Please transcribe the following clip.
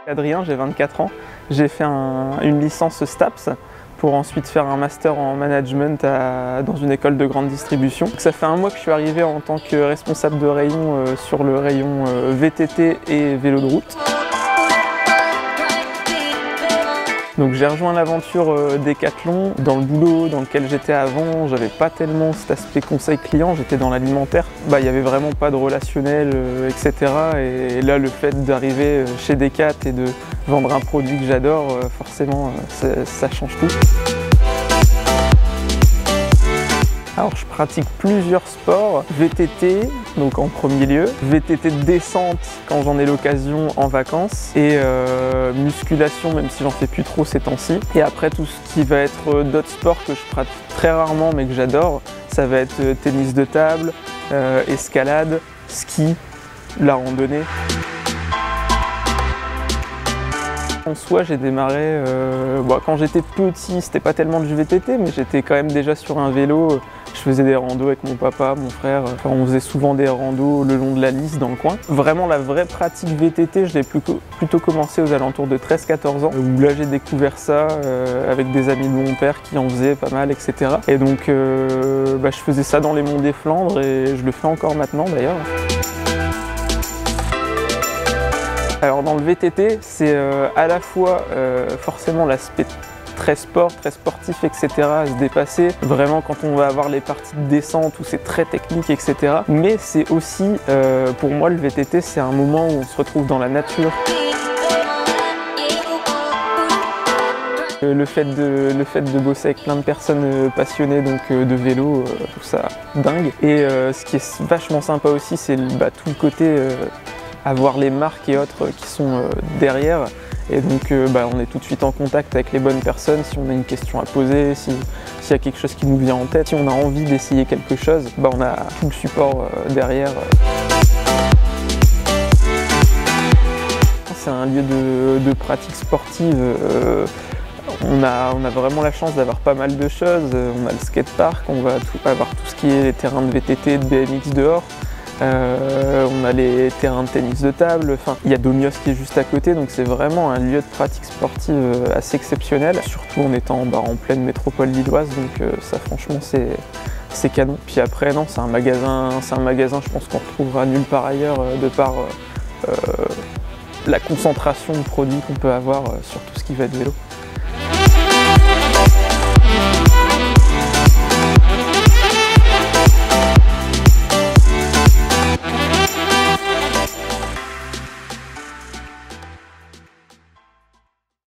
Adrien, j'ai 24 ans, j'ai fait une licence STAPS pour ensuite faire un master en management dans une école de grande distribution. Donc ça fait un mois que je suis arrivé en tant que responsable de rayon sur le rayon VTT et vélo de route. Donc j'ai rejoint l'aventure Decathlon. Dans le boulot dans lequel j'étais avant, j'avais pas tellement cet aspect conseil client, j'étais dans l'alimentaire. Il n'y avait vraiment pas de relationnel, etc. Et là, le fait d'arriver chez Decat et de vendre un produit que j'adore, forcément, ça change tout. Alors je pratique plusieurs sports, VTT donc en premier lieu, VTT de descente quand j'en ai l'occasion en vacances et musculation même si j'en fais plus trop ces temps-ci. Et après tout ce qui va être d'autres sports que je pratique très rarement mais que j'adore, ça va être tennis de table, escalade, ski, la randonnée. En soi, j'ai démarré, quand j'étais petit, c'était pas tellement du VTT, mais j'étais quand même déjà sur un vélo. Je faisais des randos avec mon papa, mon frère. Enfin, on faisait souvent des randos le long de la Lys dans le coin. Vraiment, la vraie pratique VTT, je l'ai plutôt commencé aux alentours de 13-14 ans, où là j'ai découvert ça avec des amis de mon père qui en faisaient pas mal, etc. Et donc, je faisais ça dans les monts des Flandres et je le fais encore maintenant d'ailleurs. Alors dans le VTT, c'est à la fois forcément l'aspect très sport, très sportif, etc. à se dépasser, vraiment quand on va avoir les parties de descente où c'est très technique, etc. Mais c'est aussi, pour moi, le VTT, c'est un moment où on se retrouve dans la nature. Le fait de bosser avec plein de personnes passionnées donc, de vélo, je trouve ça dingue. Et ce qui est vachement sympa aussi, c'est tout le côté avoir les marques et autres qui sont derrière. Et donc on est tout de suite en contact avec les bonnes personnes si on a une question à poser, s'il y a quelque chose qui nous vient en tête, si on a envie d'essayer quelque chose, on a tout le support derrière. C'est un lieu de pratique sportive. On a vraiment la chance d'avoir pas mal de choses. On a le skatepark, on va avoir tout ce qui est les terrains de VTT, de BMX dehors. On a les terrains de tennis de table, il y a Domios qui est juste à côté, donc c'est vraiment un lieu de pratique sportive assez exceptionnel, surtout en étant en pleine métropole lilloise, donc ça franchement c'est canon. Puis après non, c'est un magasin je pense qu'on retrouvera nulle part ailleurs de par la concentration de produits qu'on peut avoir sur tout ce qui va être vélo.